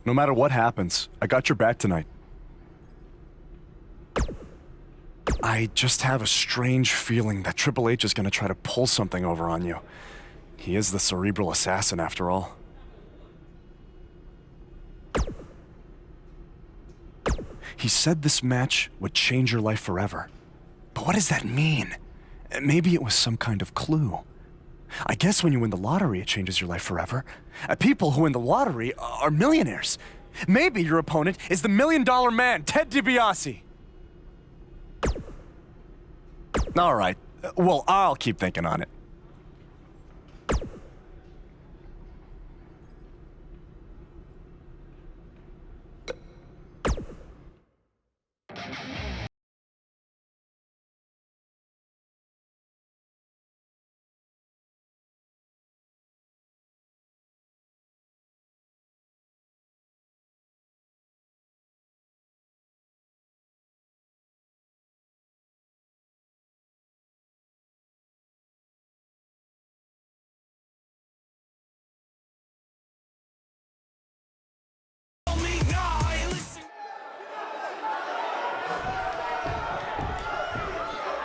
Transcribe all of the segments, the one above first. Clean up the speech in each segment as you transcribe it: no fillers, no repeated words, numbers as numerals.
No matter what happens, I got your back tonight. I just have a strange feeling that Triple H is going to try to pull something over on you. He is the cerebral assassin, after all. He said this match would change your life forever. But what does that mean? Maybe it was some kind of clue. I guess when you win the lottery, it changes your life forever. People who win the lottery are millionaires. Maybe your opponent is the $1 Million Man, Ted DiBiase. All right. Well, I'll keep thinking on it.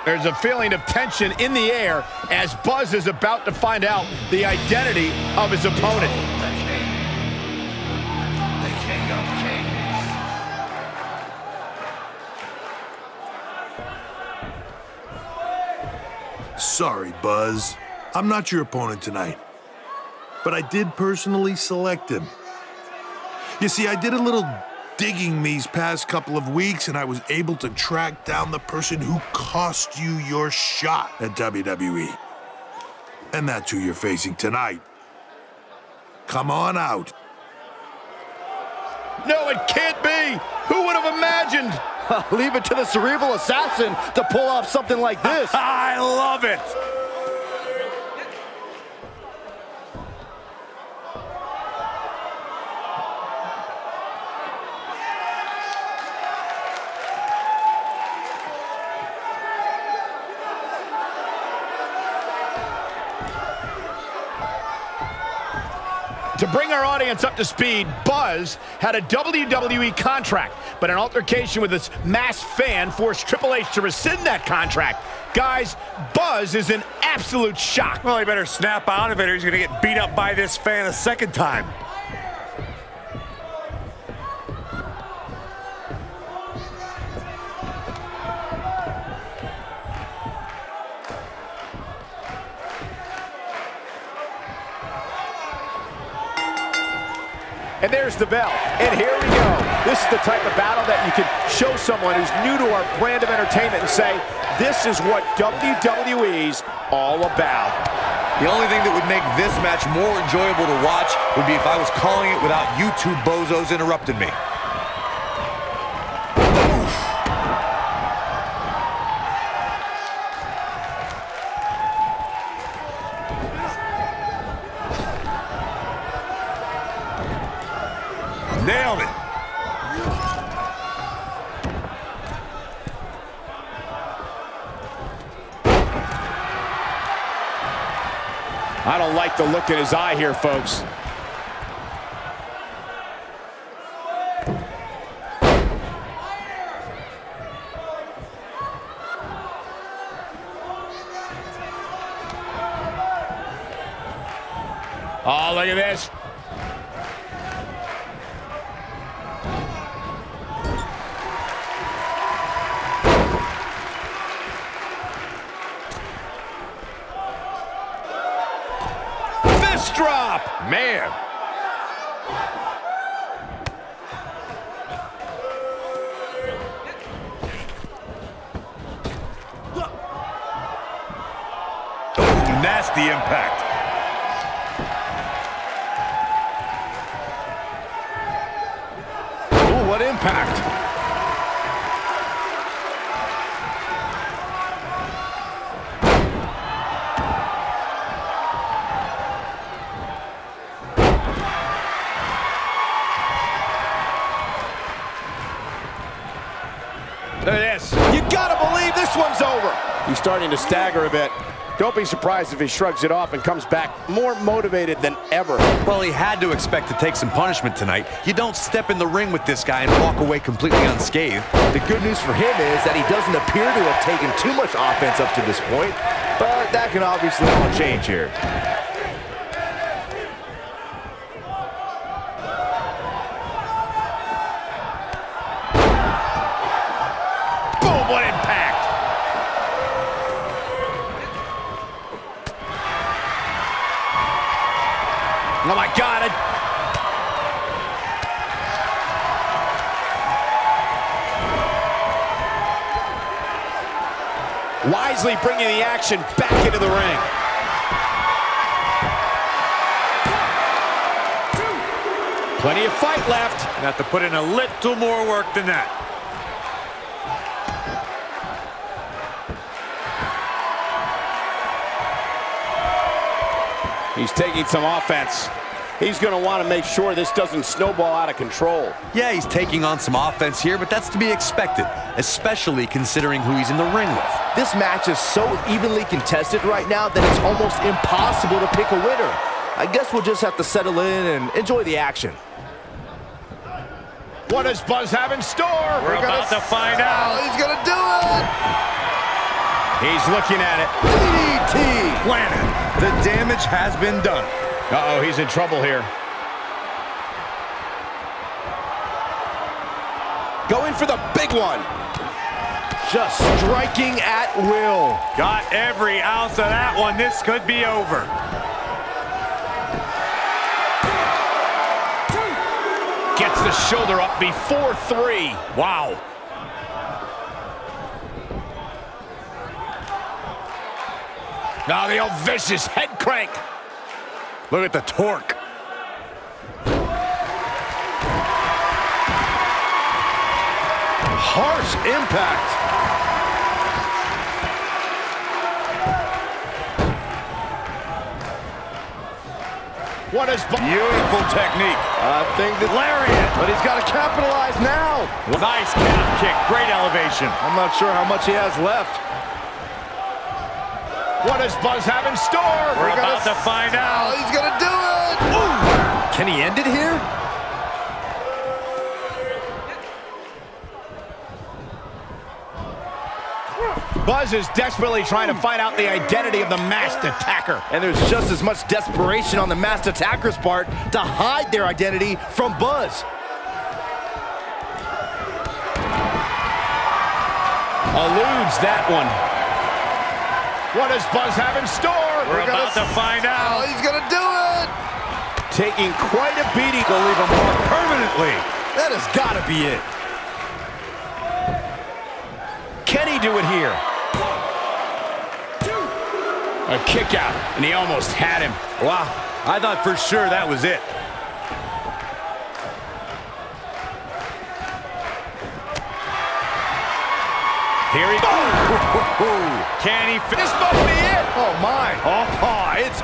There's a feeling of tension in the air as Buzz is about to find out the identity of his opponent. The King of Kings. Sorry, Buzz. I'm not your opponent tonight. But I did personally select him. You see, I did a little digging these past couple of weeks, and I was able to track down the person who cost you your shot at WWE. And that's who you're facing tonight. Come on out. No, it can't be! Who would have imagined? Leave it to the cerebral assassin to pull off something like this. I love it! To bring our audience up to speed, Buzz had a WWE contract, but an altercation with his masked fan forced Triple H to rescind that contract. Guys, Buzz is in absolute shock. Well, he better snap out of it or he's going to get beat up by this fan a second time. And there's the bell. And here we go. This is the type of battle that you can show someone who's new to our brand of entertainment and say, this is what WWE's all about. The only thing that would make this match more enjoyable to watch would be if I was calling it without you two bozos interrupting me. Nailed it. I don't like the look in his eye here, folks. Oh, look at this. Drop, man. Nasty impact. Ooh, what impact. Look at this. You gotta believe this one's over. He's starting to stagger a bit. Don't be surprised if he shrugs it off and comes back more motivated than ever. Well, he had to expect to take some punishment tonight. You don't step in the ring with this guy and walk away completely unscathed. The good news for him is that he doesn't appear to have taken too much offense up to this point, but that can obviously all change here. Boom, what impact! Oh my God! Wisely bringing the action back into the ring. Plenty of fight left. Have to put in a little more work than that. He's taking some offense. He's going to want to make sure this doesn't snowball out of control. Yeah, he's taking on some offense here, but that's to be expected, especially considering who he's in the ring with. This match is so evenly contested right now that it's almost impossible to pick a winner. I guess we'll just have to settle in and enjoy the action. What does Buzz have in store? We're about to find out. He's gonna do it! He's looking at it. DDT! Planted. The damage has been done. Uh-oh, he's in trouble here. Going for the big one. Just striking at will. Got every ounce of that one. This could be over. Gets the shoulder up before 3. Wow. Now the old vicious head crank. Look at the torque. Harsh impact. What is Beautiful technique. I think that Lariat. but he's got to capitalize now. Nice calf kick. Great elevation. I'm not sure how much he has left. What does Buzz have in store? We're about to find out. He's gonna do it. Ooh. Can he end it here? Buzz is desperately trying to find out the identity of the masked attacker. And there's just as much desperation on the masked attacker's part to hide their identity from Buzz. Eludes that one. What does Buzz have in store? We're about to find out. He's gonna do it. Taking quite a beating. To leave him more permanently. That has got to be it. Can he do it here? A kick out, and he almost had him. Wow, I thought for sure that was it. Here he goes. Can he finish? This must be it. Oh my.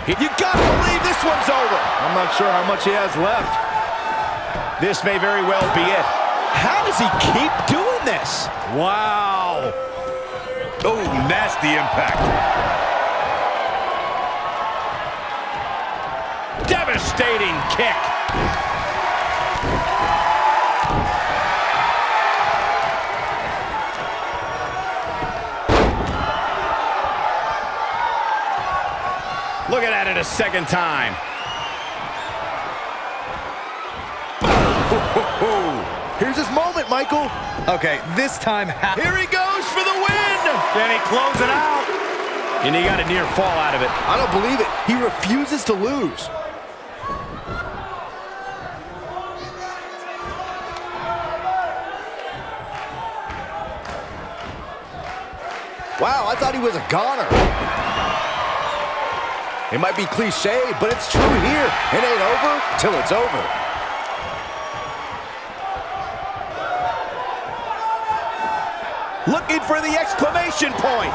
You gotta believe this one's over. I'm not sure how much he has left. This may very well be it. How does he keep doing this? Wow. Oh, nasty impact. Devastating kick. Looking at it a second time. Here's his moment, Michael. Okay, this time... Here he goes for the win. Can he close it out? And he got a near fall out of it. I don't believe it. He refuses to lose. Wow, I thought he was a goner. It might be cliche, but it's true here. It ain't over till it's over. Looking for the exclamation point.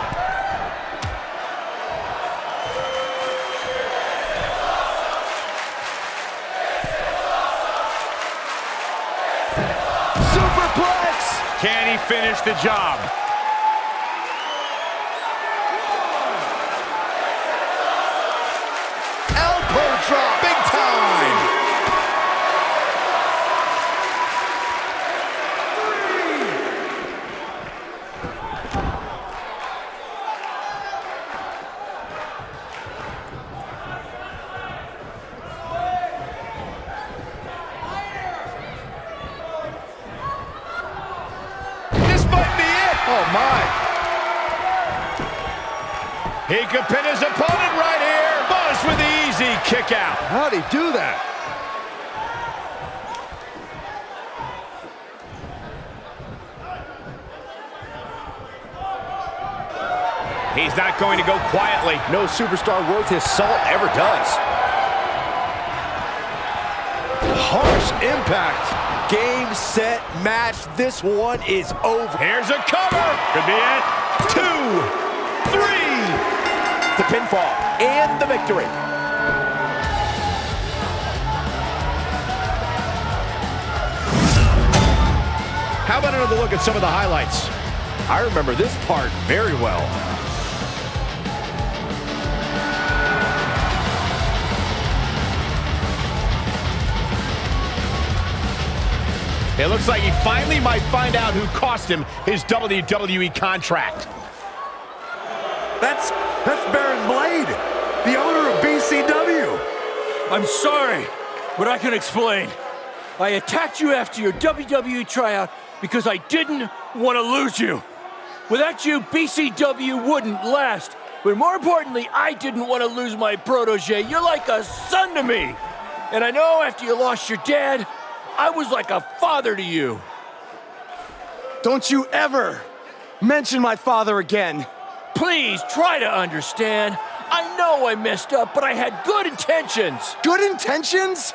Superplex! Can he finish the job? He could pin his opponent right here. Buzz with the easy kick out. How'd he do that? He's not going to go quietly. No superstar worth his salt ever does. Harsh impact. Game, set, match. This one is over. Here's a cover. Could be it. 2, 3. The pinfall and the victory. How about another look at some of the highlights? I remember this part very well. It looks like he finally might find out who cost him his WWE contract. That's Baron Blade, the owner of BCW. I'm sorry, but I can explain. I attacked you after your WWE tryout because I didn't want to lose you. Without you, BCW wouldn't last. But more importantly, I didn't want to lose my protege. You're like a son to me. And I know after you lost your dad, I was like a father to you. Don't you ever mention my father again. Please try to understand. I know I messed up, but I had good intentions. Good intentions?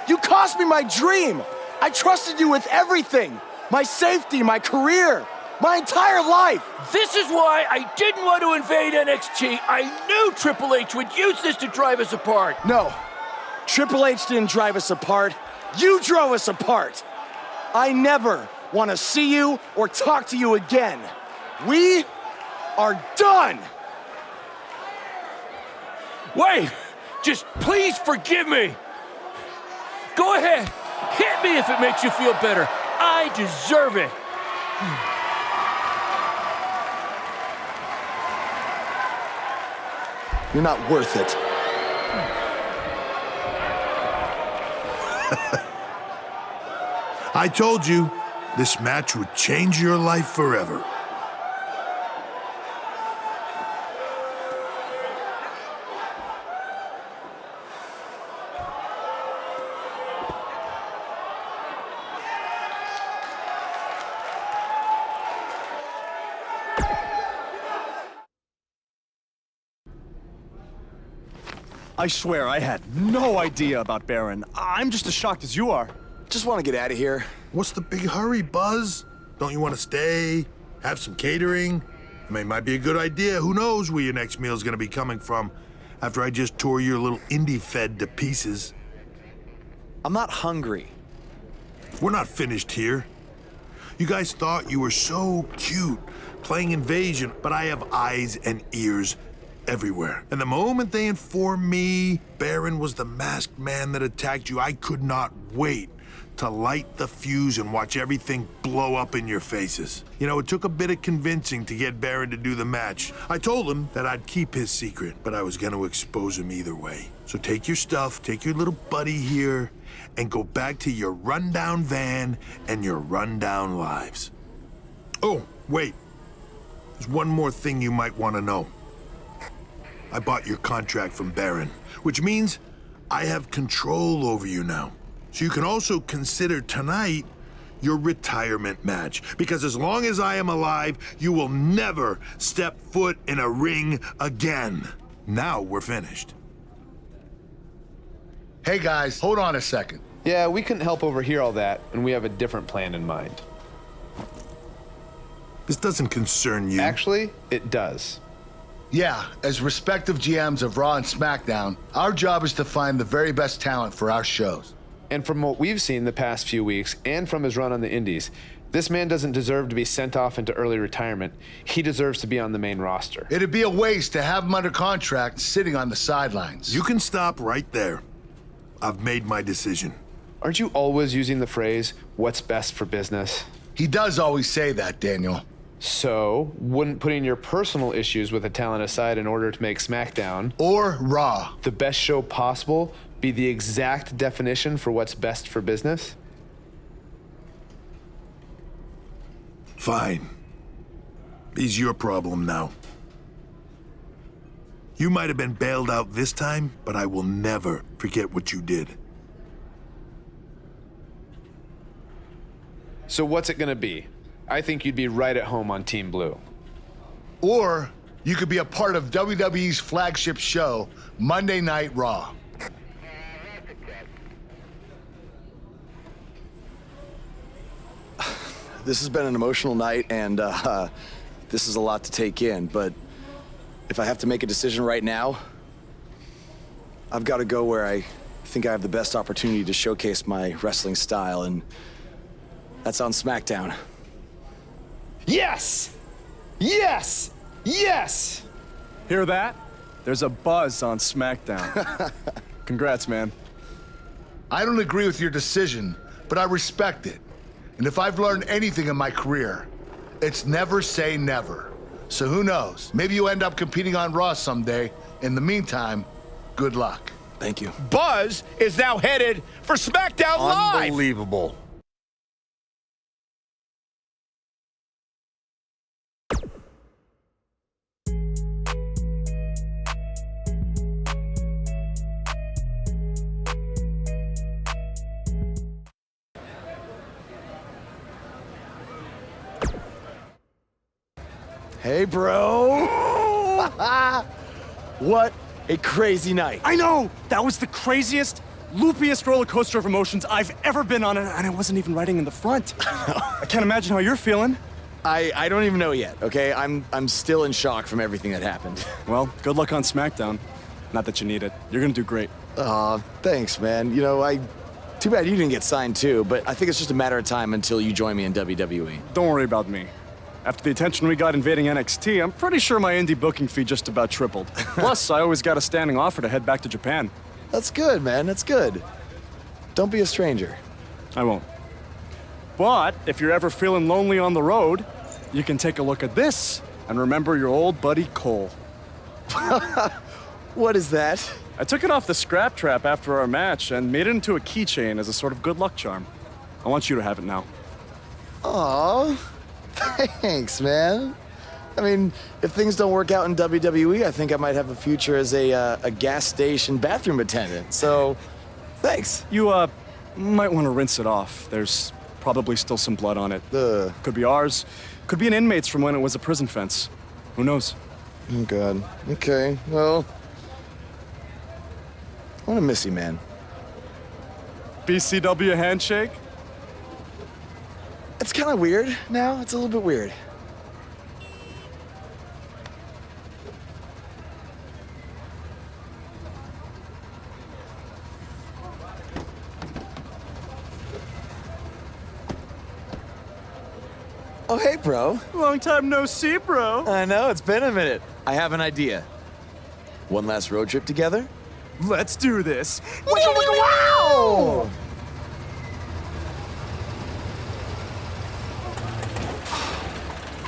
You cost me my dream. I trusted you with everything. My safety, my career, my entire life. This is why I didn't want to invade NXT. I knew Triple H would use this to drive us apart. No, Triple H didn't drive us apart. You drove us apart. I never want to see you or talk to you again. We are done. Wait, just please forgive me. Go ahead, hit me if it makes you feel better. I deserve it. You're not worth it. I told you, this match would change your life forever. I swear I had no idea about Baron. I'm just as shocked as you are. Just want to get out of here. What's the big hurry, Buzz? Don't you want to stay? Have some catering? I mean, it might be a good idea. Who knows where your next meal's gonna be coming from after I just tore your little indie fed to pieces. I'm not hungry. We're not finished here. You guys thought you were so cute playing Invasion, but I have eyes and ears everywhere. And the moment they informed me Baron was the masked man that attacked you, I could not wait to light the fuse and watch everything blow up in your faces. You know, it took a bit of convincing to get Baron to do the match. I told him that I'd keep his secret, but I was gonna expose him either way. So take your stuff, take your little buddy here, and go back to your rundown van and your rundown lives. Oh, wait. There's one more thing you might want to know. I bought your contract from Baron, which means I have control over you now. So you can also consider tonight your retirement match, because as long as I am alive, you will never step foot in a ring again. Now we're finished. Hey guys, hold on a second. Yeah, we couldn't help overhear all that, and we have a different plan in mind. This doesn't concern you. Actually, it does. Yeah, as respective GMs of Raw and SmackDown, our job is to find the very best talent for our shows. And from what we've seen the past few weeks, and from his run on the Indies, this man doesn't deserve to be sent off into early retirement. He deserves to be on the main roster. It'd be a waste to have him under contract sitting on the sidelines. You can stop right there. I've made my decision. Aren't you always using the phrase, what's best for business? He does always say that, Daniel. So, wouldn't putting your personal issues with a talent aside in order to make SmackDown or Raw the best show possible be the exact definition for what's best for business? Fine. He's your problem now. You might have been bailed out this time, but I will never forget what you did. So what's it gonna be? I think you'd be right at home on Team Blue. Or you could be a part of WWE's flagship show, Monday Night Raw. This has been an emotional night, and this is a lot to take in, but if I have to make a decision right now, I've got to go where I think I have the best opportunity to showcase my wrestling style, and that's on SmackDown. Yes! Yes! Yes! Hear that? There's a buzz on SmackDown. Congrats, man. I don't agree with your decision, but I respect it. And if I've learned anything in my career, it's never say never. So who knows? Maybe you end up competing on Raw someday. In the meantime, good luck. Thank you. Buzz is now headed for SmackDown Live. Unbelievable. Hey, bro. What a crazy night. I know! That was the craziest, loopiest roller coaster of emotions I've ever been on, and I wasn't even riding in the front. I can't imagine how you're feeling. I don't even know yet, okay? I'm still in shock from everything that happened. Well, good luck on SmackDown. Not that you need it. You're gonna do great. Aw, thanks, man. You know, too bad you didn't get signed too, but I think it's just a matter of time until you join me in WWE. Don't worry about me. After the attention we got invading NXT, I'm pretty sure my indie booking fee just about tripled. Plus, I always got a standing offer to head back to Japan. That's good, man. That's good. Don't be a stranger. I won't. But if you're ever feeling lonely on the road, you can take a look at this and remember your old buddy Cole. What is that? I took it off the scrap trap after our match and made it into a keychain as a sort of good luck charm. I want you to have it now. Aw, thanks, man. I mean, if things don't work out in WWE, I think I might have a future as a gas station bathroom attendant. So, thanks. You, might want to rinse it off. There's probably still some blood on it. Could be ours. Could be an inmate's from when it was a prison fence. Who knows? Oh, God. Okay, well, I'm gonna miss you, man. BCW handshake? It's kind of weird now. It's a little bit weird. Oh, hey, bro. Long time no see, bro. I know, it's been a minute. I have an idea. One last road trip together? Let's do this. Wow!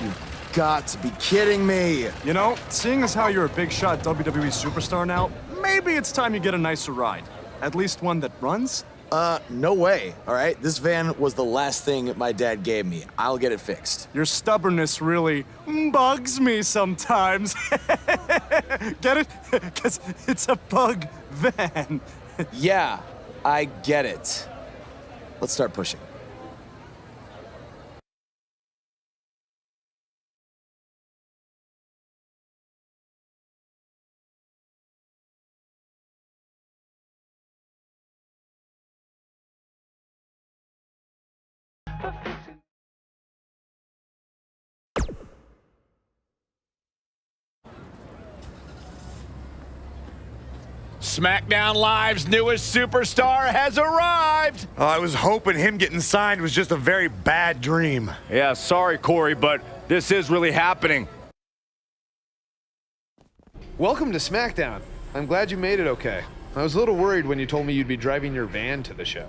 You've got to be kidding me. You know, seeing as how you're a big shot WWE superstar now, maybe it's time you get a nicer ride. At least one that runs? No way, all right? This van was the last thing my dad gave me. I'll get it fixed. Your stubbornness really bugs me sometimes. Get it? Because it's a bug van. Yeah, I get it. Let's start pushing. SmackDown Live's newest superstar has arrived. I was hoping him getting signed was just a very bad dream. Yeah, sorry, Corey, but this is really happening. Welcome to SmackDown. I'm glad you made it okay. I was a little worried when you told me you'd be driving your van to the show.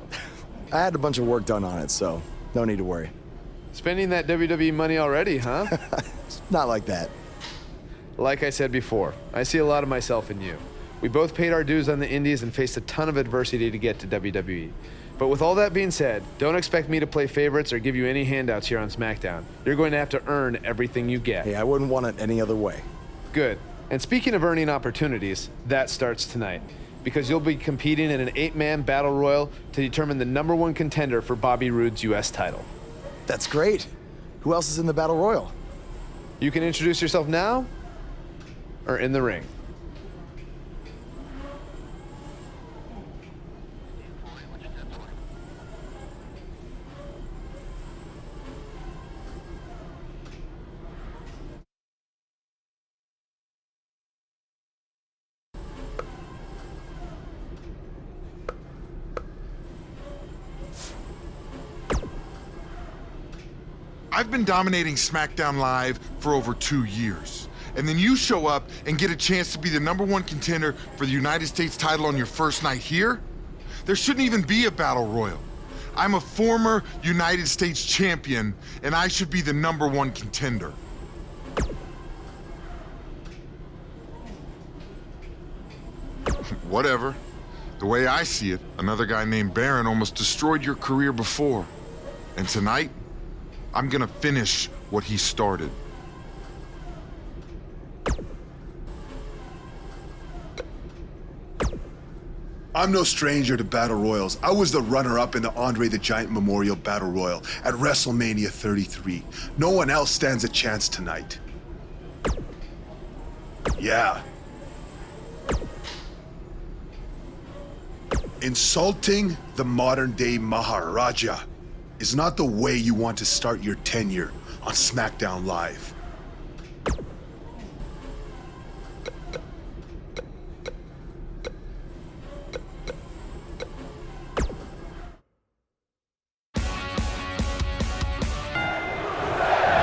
I had a bunch of work done on it, so no need to worry. Spending that WWE money already, huh? Not like that. Like I said before, I see a lot of myself in you. We both paid our dues on the indies and faced a ton of adversity to get to WWE. But with all that being said, don't expect me to play favorites or give you any handouts here on SmackDown. You're going to have to earn everything you get. Hey, I wouldn't want it any other way. Good. And speaking of earning opportunities, that starts tonight, because you'll be competing in an 8-man battle royal to determine the #1 contender for Bobby Roode's U.S. title. That's great. Who else is in the battle royal? You can introduce yourself now or in the ring. I've been dominating SmackDown Live for over 2 years. And then you show up and get a chance to be the #1 contender for the United States title on your first night here? There shouldn't even be a battle royal. I'm a former United States champion, and I should be the #1 contender. Whatever. The way I see it, another guy named Baron almost destroyed your career before. And tonight, I'm gonna finish what he started. I'm no stranger to Battle Royals. I was the runner-up in the Andre the Giant Memorial Battle Royal at WrestleMania 33. No one else stands a chance tonight. Yeah. Insulting the modern-day Maharaja is not the way you want to start your tenure on SmackDown Live.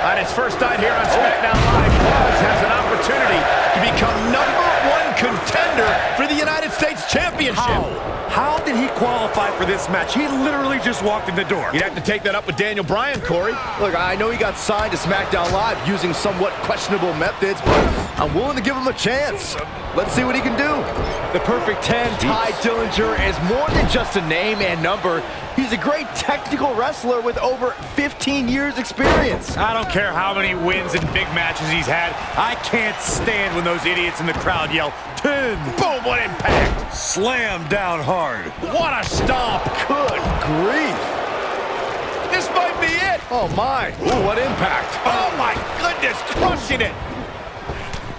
On his first night here on SmackDown Live, Buzz has an opportunity to become #1 contender for the United States Championship. How did he qualify for this match? He literally just walked in the door. You'd have to take that up with Daniel Bryan, Corey. Look, I know he got signed to SmackDown Live using somewhat questionable methods, but I'm willing to give him a chance. Let's see what he can do. The Perfect 10, Ty Dillinger, is more than just a name and number. He's a great technical wrestler with over 15 years experience. I don't care how many wins and big matches he's had. I can't stand when those idiots in the crowd yell, 10. Boom, what impact. Slam down hard. What a stomp. Good grief. This might be it. Oh, my. Ooh, what impact. Oh, my goodness, crushing it.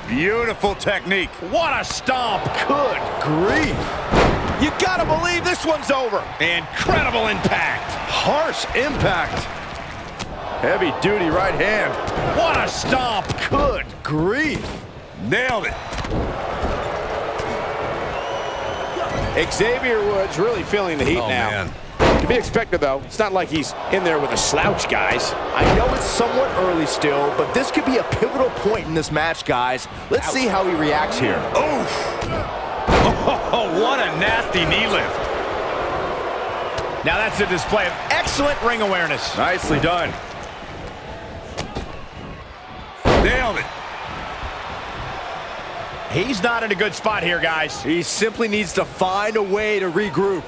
Beautiful technique. What a stomp. Good grief. You gotta believe this one's over. Incredible impact. Harsh impact. Heavy duty right hand. What a stomp. Good grief. Nailed it. Xavier Woods really feeling the heat now. Man. To be expected, though. It's not like he's in there with a slouch, guys. I know it's somewhat early still, but this could be a pivotal point in this match, guys. Let's see how he reacts here. Oof. Oh, what a nasty knee lift. Now that's a display of excellent ring awareness. Nicely done. Nailed it. He's not in a good spot here, guys. He simply needs to find a way to regroup.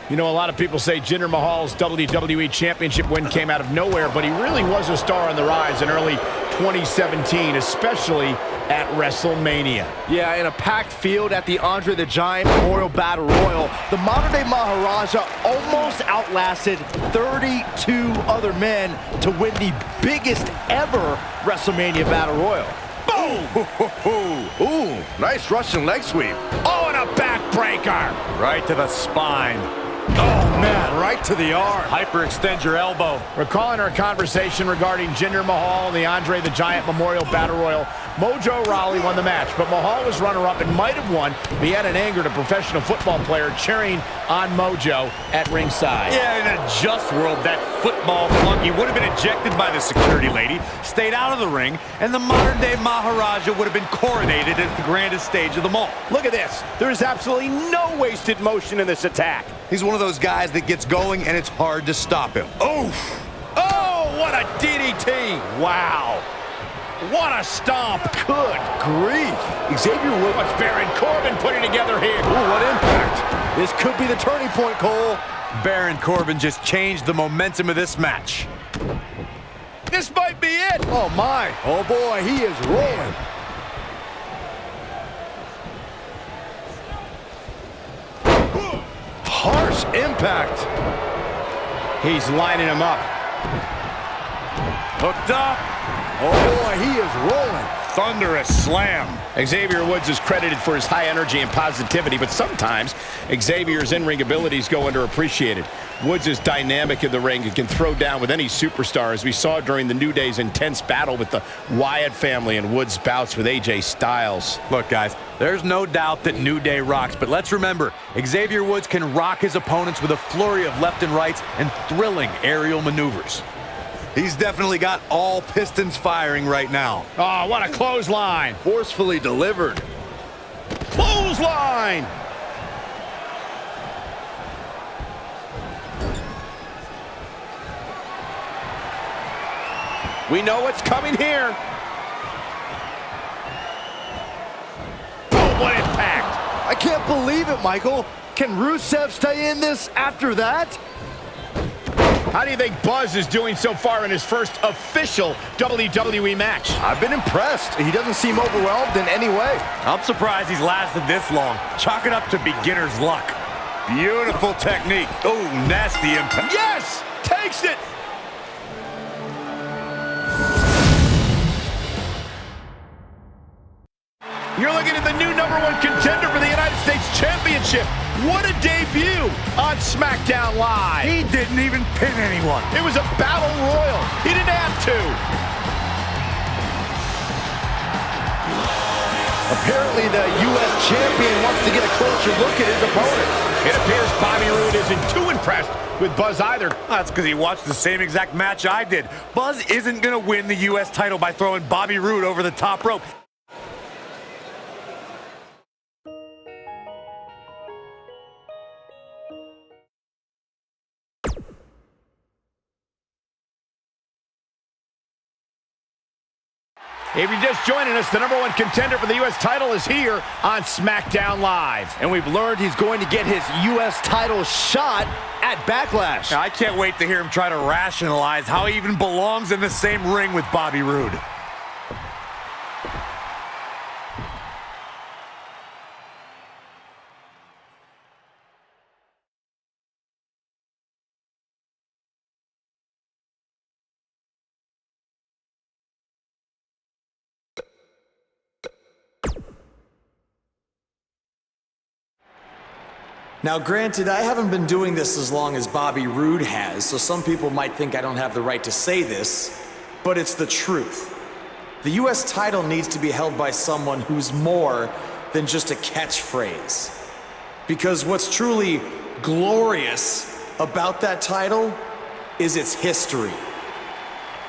You know, a lot of people say Jinder Mahal's WWE Championship win came out of nowhere, but he really was a star on the rise in early 2017, especially at WrestleMania. Yeah, in a packed field at the Andre the Giant Memorial Battle Royal, the modern-day Maharaja almost outlasted 32 other men to win the biggest ever WrestleMania Battle Royal. Boom! Ooh, nice Russian leg sweep. Oh, and a backbreaker. Right to the spine. Oh, man, right to the arm. Hyperextend your elbow. Recalling our conversation regarding Jinder Mahal and the Andre the Giant Memorial Battle Royal, Mojo Rawley won the match, but Mahal was runner-up and might have won, but he had an angered a professional football player cheering on Mojo at ringside. Yeah, in a just world, that football flunky would have been ejected by the security lady, stayed out of the ring, and the modern-day Maharaja would have been coronated at the grandest stage of them all. Look at this. There is absolutely no wasted motion in this attack. He's one of those guys that gets going and it's hard to stop him. Oof! Oh, what a DDT! Wow! What a stomp! Good grief! Xavier Woods. What's Baron Corbin putting together here? Ooh, what impact! This could be the turning point, Cole. Baron Corbin just changed the momentum of this match. This might be it. Oh, my. Oh, boy, he is rolling. Harsh impact. He's lining him up. Hooked up. Oh, boy, he is rolling. Thunderous slam. Xavier Woods is credited for his high energy and positivity, but sometimes Xavier's in-ring abilities go underappreciated. Woods is dynamic in the ring and can throw down with any superstar, as we saw during the New Day's intense battle with the Wyatt family and Woods' bouts with AJ Styles. Look, guys, there's no doubt that New Day rocks, but let's remember, Xavier Woods can rock his opponents with a flurry of left and rights and thrilling aerial maneuvers. He's definitely got all pistons firing right now. Oh, what a clothesline. Forcefully delivered. Clothesline. We know what's coming here. Oh, what impact. I can't believe it, Michael. Can Rusev stay in this after that? How do you think Buzz is doing so far in his first official WWE match? I've been impressed. He doesn't seem overwhelmed in any way. I'm surprised he's lasted this long. Chalk it up to beginner's luck. Beautiful technique. Oh, nasty impact. Yes! Takes it! You're looking at the new #1 contender for the United States Championship. What a debut on SmackDown Live. He didn't even pin anyone. It was a battle royal. He didn't have to. Apparently the U.S. champion wants to get a closer look at his opponent. It appears Bobby Roode isn't too impressed with Buzz either. That's because he watched the same exact match I did. Buzz isn't going to win the U.S. title by throwing Bobby Roode over the top rope. If you're just joining us, the #1 contender for the U.S. title is here on SmackDown Live. And we've learned he's going to get his U.S. title shot at Backlash. I can't wait to hear him try to rationalize how he even belongs in the same ring with Bobby Roode. Now, granted, I haven't been doing this as long as Bobby Roode has, so some people might think I don't have the right to say this, but it's the truth. The U.S. title needs to be held by someone who's more than just a catchphrase. Because what's truly glorious about that title is its history.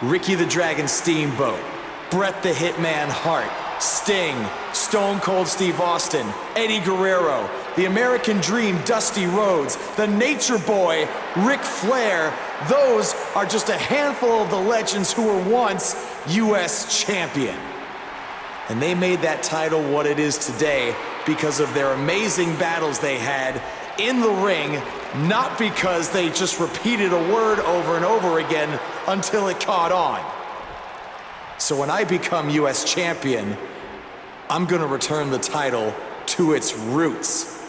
Ricky the Dragon Steamboat, Bret the Hitman Hart, Sting, Stone Cold Steve Austin, Eddie Guerrero, the American Dream, Dusty Rhodes, the Nature Boy, Ric Flair. Those are just a handful of the legends who were once U.S. champion. And they made that title what it is today because of their amazing battles they had in the ring, not because they just repeated a word over and over again until it caught on. So when I become U.S. champion, I'm gonna return the title to its roots.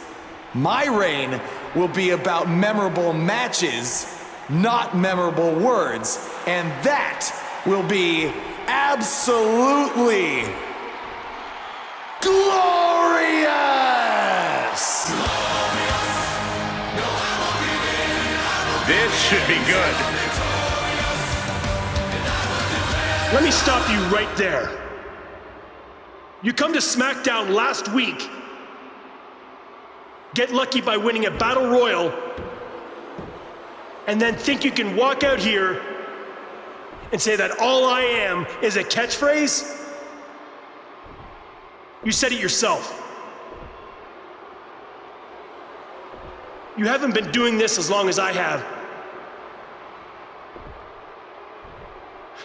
My reign will be about memorable matches, not memorable words, and that will be absolutely glorious! This should be good. Let me stop you right there. You come to SmackDown last week, get lucky by winning a battle royal, and then think you can walk out here and say that all I am is a catchphrase? You said it yourself. You haven't been doing this as long as I have.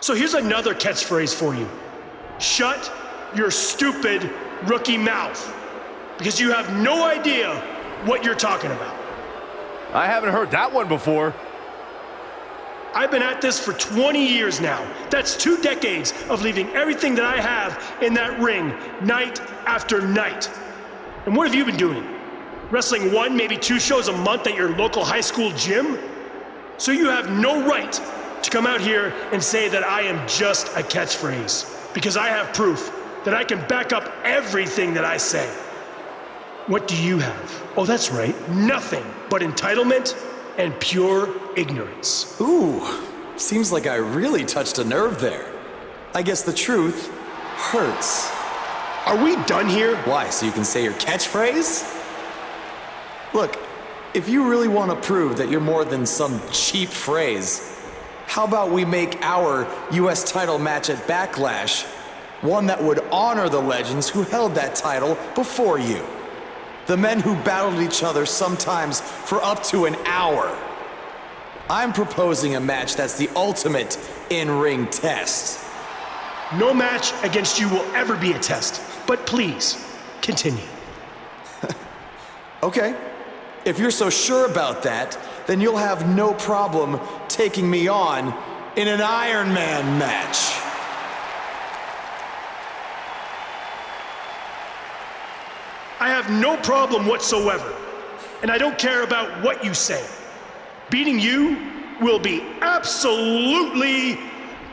So here's another catchphrase for you. Shut your stupid rookie mouth, because you have no idea what you're talking about. I haven't heard that one before. I've been at this for 20 years now. That's 2 decades of leaving everything that I have in that ring night after night. And what have you been doing? Wrestling 1, maybe 2 shows a month at your local high school gym? So you have no right to come out here and say that I am just a catchphrase, because I have proof that I can back up everything that I say. What do you have? Oh, that's right, nothing but entitlement and pure ignorance. Ooh, seems like I really touched a nerve there. I guess the truth hurts. Are we done here? Why, so you can say your catchphrase? Look, if you really want to prove that you're more than some cheap phrase, how about we make our US title match at Backlash one that would honor the legends who held that title before you? The men who battled each other sometimes for up to an hour. I'm proposing a match that's the ultimate in-ring test. No match against you will ever be a test, but please, continue. Okay, if you're so sure about that, then you'll have no problem taking me on in an Iron Man match. I have no problem whatsoever, and I don't care about what you say. Beating you will be absolutely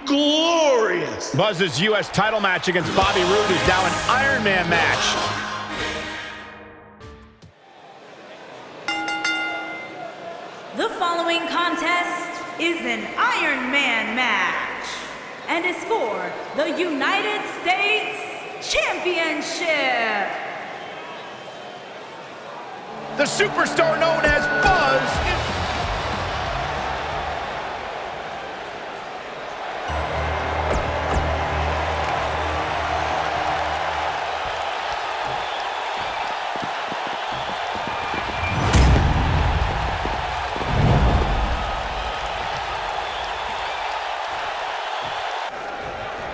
glorious. Buzz's U.S. title match against Bobby Roode is now an Iron Man match. The following contest is an Iron Man match and is for the United States Championship. The superstar known as Buzz is...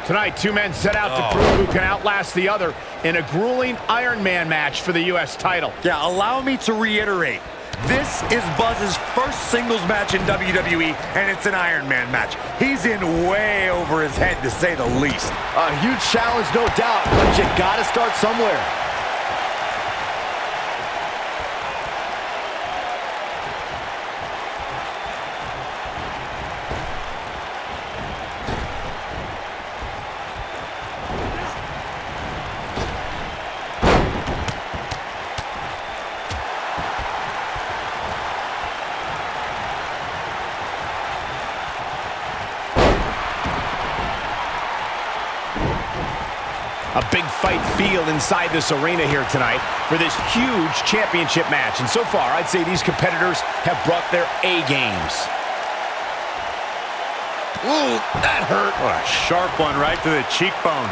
Tonight, 2 men set out to prove who can outlast the other in a grueling Iron Man match for the U.S. title. Yeah, allow me to reiterate. This is Buzz's first singles match in WWE, and it's an Iron Man match. He's in way over his head, to say the least. A huge challenge, no doubt, but you gotta start somewhere. A big fight field inside this arena here tonight for this huge championship match. And so far, I'd say these competitors have brought their A games. Ooh, that hurt. What a sharp one right to the cheekbone.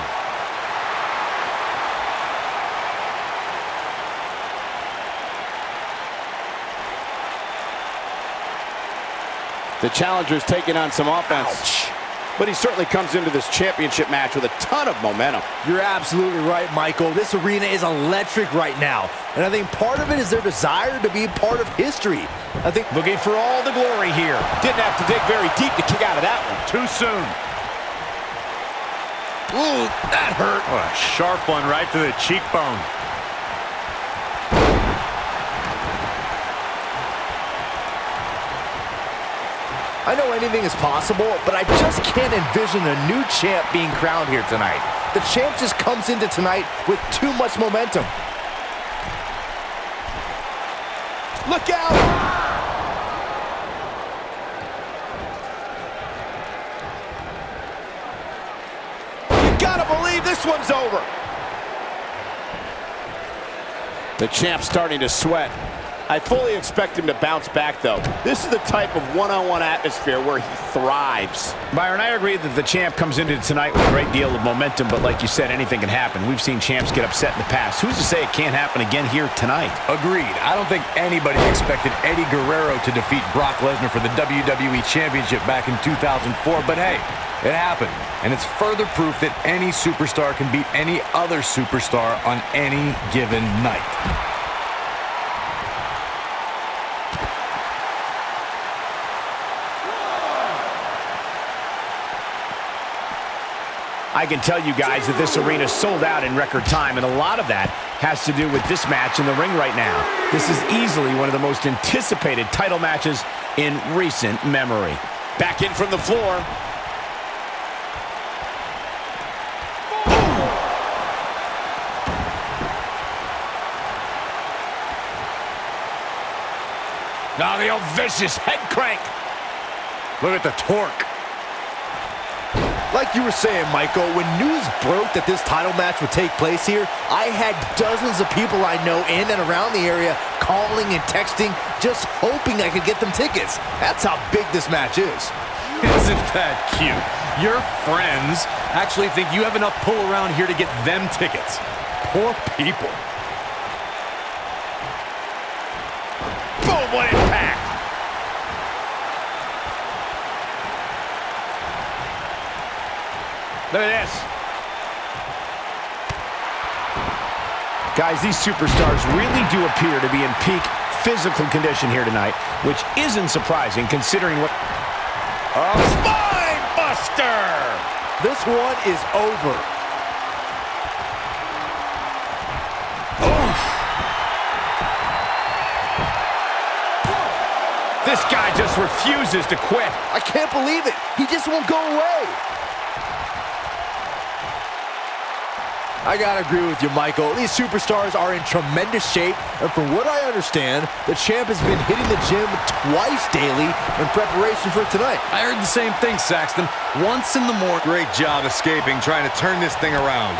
The challenger's taking on some offense. Ouch. But he certainly comes into this championship match with a ton of momentum. You're absolutely right, Michael. This arena is electric right now. And I think part of it is their desire to be part of history. I think looking for all the glory here. Didn't have to dig very deep to kick out of that one. Too soon. Ooh, that hurt. What a sharp one right to the cheekbone. I know anything is possible, but I just can't envision a new champ being crowned here tonight. The champ just comes into tonight with too much momentum. Look out! You gotta believe this one's over. The champ's starting to sweat. I fully expect him to bounce back, though. This is the type of one-on-one atmosphere where he thrives. Byron, I agree that the champ comes into tonight with a great deal of momentum, but like you said, anything can happen. We've seen champs get upset in the past. Who's to say it can't happen again here tonight? Agreed. I don't think anybody expected Eddie Guerrero to defeat Brock Lesnar for the WWE Championship back in 2004, but hey, it happened. And it's further proof that any superstar can beat any other superstar on any given night. I can tell you guys that this arena sold out in record time, and a lot of that has to do with this match in the ring right now. This is easily one of the most anticipated title matches in recent memory. Back in from the floor. Now the old vicious head crank. Look at the torque. Like you were saying, Michael, when news broke that this title match would take place here, I had dozens of people I know in and around the area calling and texting, just hoping I could get them tickets. That's how big this match is. Isn't that cute? Your friends actually think you have enough pull around here to get them tickets. Poor people. Boom, what impact! Look at this. Guys, these superstars really do appear to be in peak physical condition here tonight, which isn't surprising considering what... Spine buster! This one is over. This guy just refuses to quit. I can't believe it. He just won't go away. I gotta agree with you, Michael. These superstars are in tremendous shape, and from what I understand, the champ has been hitting the gym twice daily in preparation for tonight. I heard the same thing, Saxton. Once in the morning. Great job escaping, trying to turn this thing around.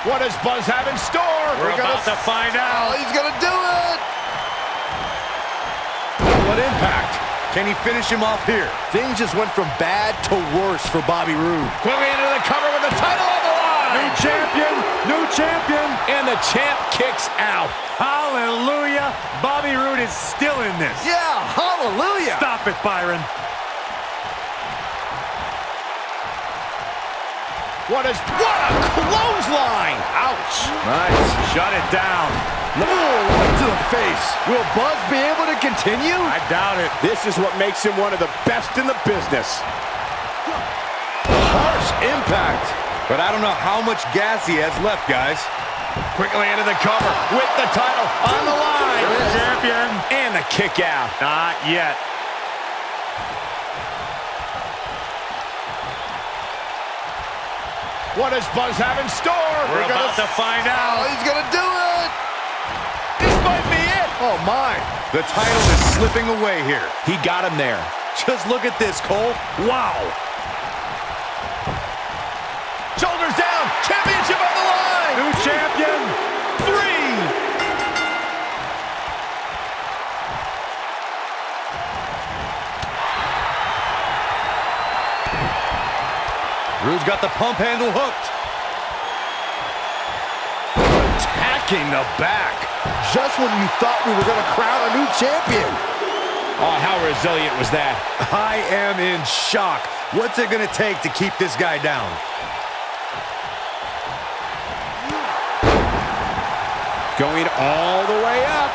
What does Buzz have in store? We're about to find out. Oh, he's gonna do it! What impact? Can he finish him off here? Things just went from bad to worse for Bobby Roode. Quickly into the cover with the title on the line. New champion, new champion. And the champ kicks out. Hallelujah. Bobby Roode is still in this. Yeah, hallelujah. Stop it, Byron. What a clothesline! Ouch! Nice. Shut it down. Ooh, right to the face. Will Buzz be able to continue? I doubt it. This is what makes him one of the best in the business. Harsh impact. But I don't know how much gas he has left, guys. Quickly into the cover with the title on the line. Champion. And the kick out. Not yet. What does Buzz have in store? We're about to find out. Oh, he's gonna do it. This might be it. Oh, my. The title is slipping away here. He got him there. Just look at this, Cole. Wow. Shoulders down. Championship on the line. New champion. 3. Roode's got the pump handle hooked. Attacking the back. Just when you thought we were going to crown a new champion. Oh, how resilient was that? I am in shock. What's it going to take to keep this guy down? Going all the way up.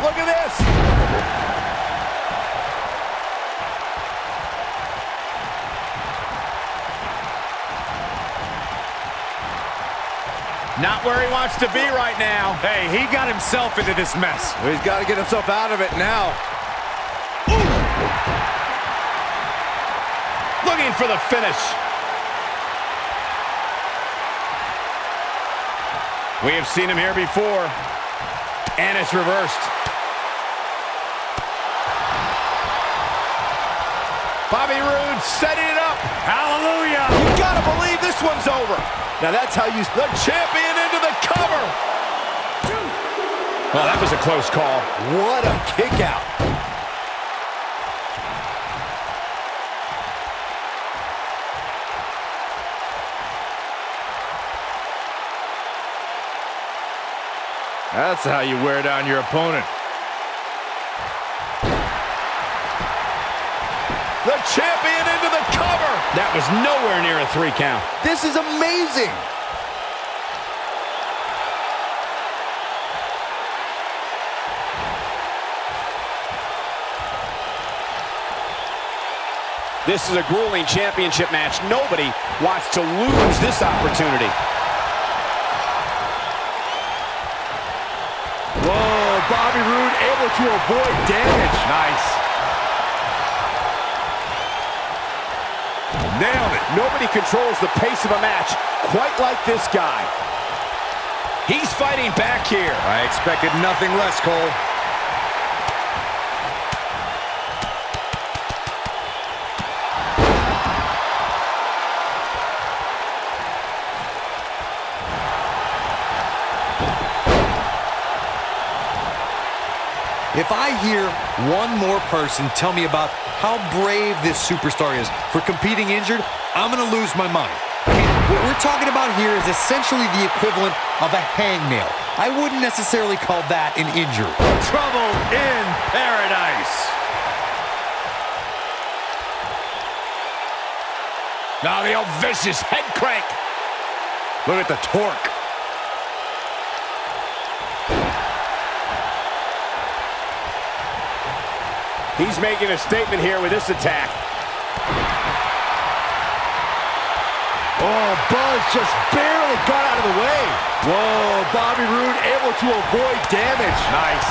Look at this. Not where he wants to be right now. Hey, he got himself into this mess. He's got to get himself out of it now. Looking for the finish. We have seen him here before. And it's reversed. Bobby Roode setting it up. Hallelujah. You gotta believe this one's over. Now that's how you... The champion into the cover. Well, that was a close call. What a kick out. That's how you wear down your opponent. The champion into the cover. That was nowhere near a 3 count. This is amazing. This is a grueling championship match. Nobody wants to lose this opportunity. Whoa, Bobby Roode able to avoid damage. Nice. Nailed it. Nobody controls the pace of a match quite like this guy. He's fighting back here. I expected nothing less, Cole. If I hear one more person tell me about how brave this superstar is for competing injured, I'm going to lose my mind. I mean, what we're talking about here is essentially the equivalent of a hangnail. I wouldn't necessarily call that an injury. Trouble in paradise. Now the old vicious head crank. Look at the torque. He's making a statement here with this attack. Oh, Buzz just barely got out of the way. Whoa, Bobby Roode able to avoid damage. Nice.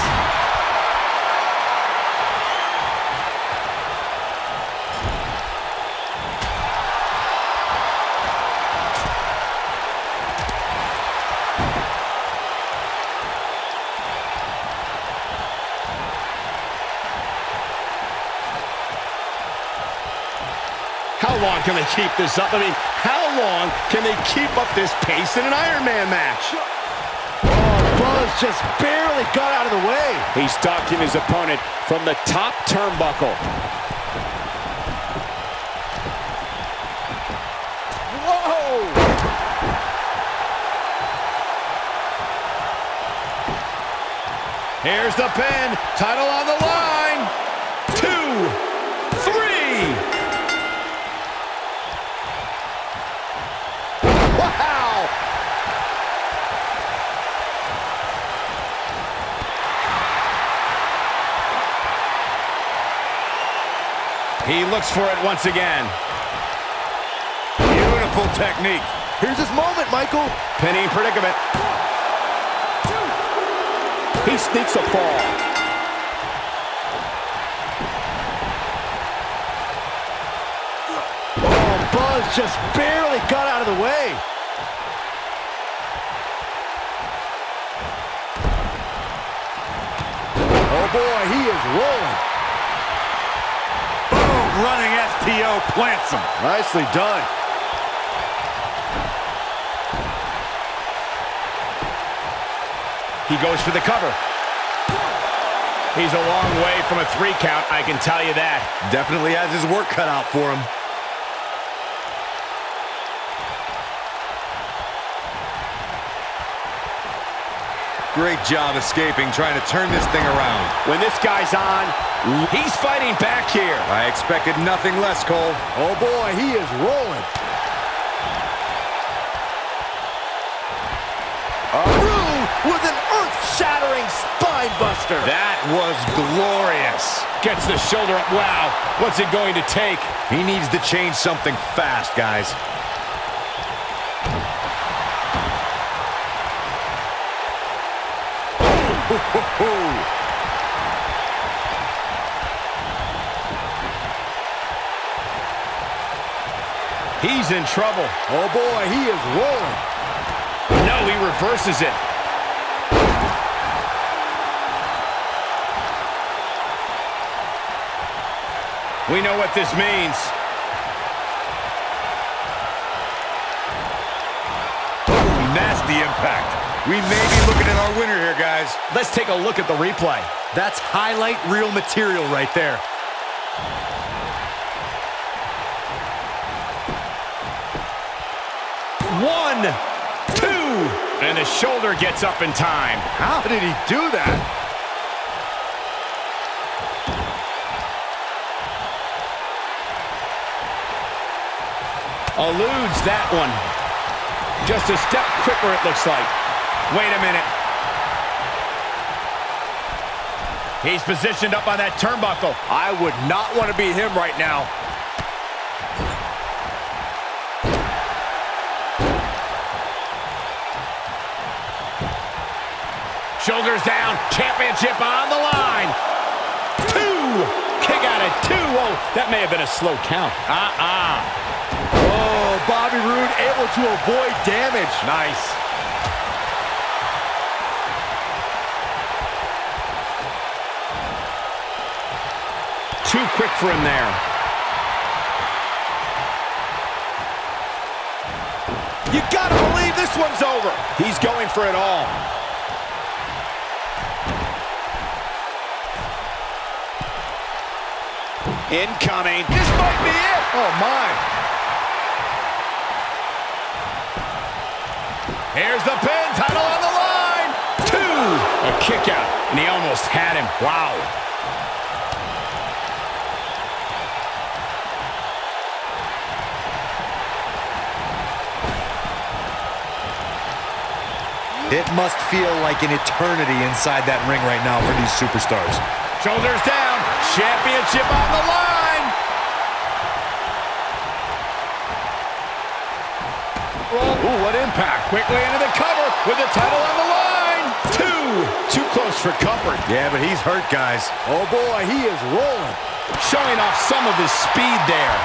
How long can they keep this up? I mean, how long can they keep up this pace in an Iron Man match? Oh, Buzz just barely got out of the way. He's stalking his opponent from the top turnbuckle. Whoa! Here's the pin. Title on the line. 2, 3. Wow! He looks for it once again. Beautiful technique. Here's his moment, Michael. Pinning predicament. He sneaks a fall. Oh, Buzz just barely got out of the way. Oh boy, he is rolling. Boom, running STO plants him. Nicely done. He goes for the cover. He's a long way from a 3 count, I can tell you that. Definitely has his work cut out for him. Great job escaping, trying to turn this thing around. When this guy's on, he's fighting back here. I expected nothing less, Cole. Oh boy, he is rolling. Roode with an earth-shattering spine buster. That was glorious. Gets the shoulder up. Wow, what's it going to take? He needs to change something fast, guys. He's in trouble. Oh boy, he is rolling. No, he reverses it. We know what this means. Nasty impact. We may be looking at our winner here, guys. Let's take a look at the replay. That's highlight reel material right there. One, two, and the shoulder gets up in time. How did he do that? Eludes that one. Just a step quicker, it looks like. Wait a minute. He's positioned up on that turnbuckle. I would not want to be him right now. Shoulders down, championship on the line. 2, kick out at 2. Oh, that may have been a slow count. Oh, Bobby Roode able to avoid damage. Nice. Too quick for him there. You gotta believe this one's over. He's going for it all. Incoming. This might be it. Oh, my. Here's the pin. Title on the line. 2. A kick out. And he almost had him. Wow. It must feel like an eternity inside that ring right now for these superstars. Shoulders down. Championship on the line. Ooh, what impact. Quickly into the cover with the title on the line. 2. Too close for comfort. Yeah, but he's hurt, guys. Oh, boy, he is rolling. Showing off some of his speed there.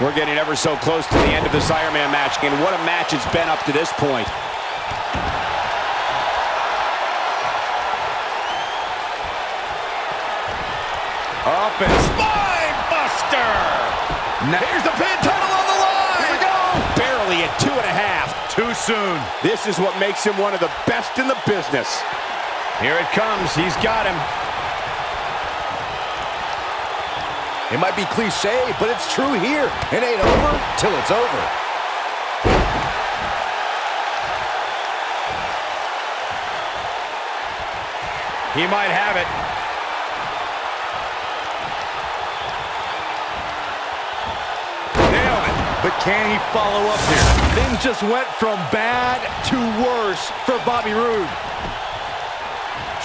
We're getting ever so close to the end of this Iron Man match, and what a match it's been up to this point. Up and spine buster! Now, here's the pin, title on the line! Here we go! Barely at 2.5. Too soon. This is what makes him one of the best in the business. Here it comes. He's got him. It might be cliche, but it's true here. It ain't over till it's over. He might have it. Nailed it. But can he follow up here? Things just went from bad to worse for Bobby Roode.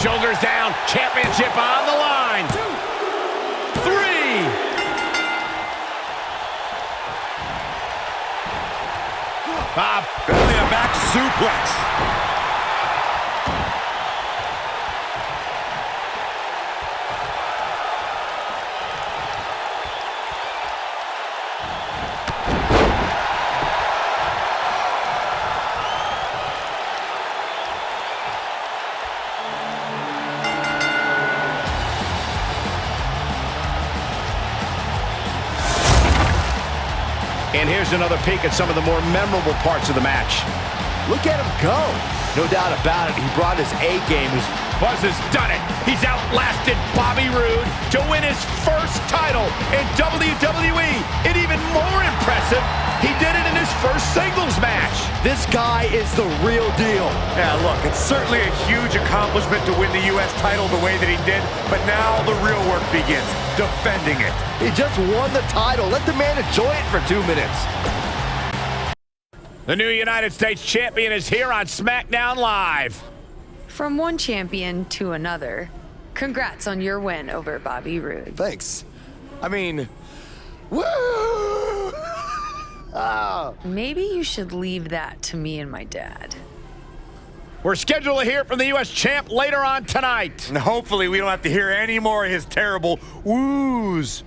Shoulders down. Championship on the line. 2, 3. Belly to back suplex. And here's another peek at some of the more memorable parts of the match. Look at him go. No doubt about it, he brought his A game. Buzz has done it. He's outlasted Bobby Roode to win his first title in WWE. And even more impressive, he did it in his first singles match. This guy is the real deal. Yeah, look, it's certainly a huge accomplishment to win the U.S. title the way that he did, but now the real work begins, defending it. He just won the title. Let the man enjoy it for 2 minutes. The new United States champion is here on SmackDown Live. From one champion to another, congrats on your win over Bobby Roode. Thanks. I mean, woo! Maybe you should leave that to me and my dad. We're scheduled to hear from the U.S. champ later on tonight. And hopefully we don't have to hear any more of his terrible woos.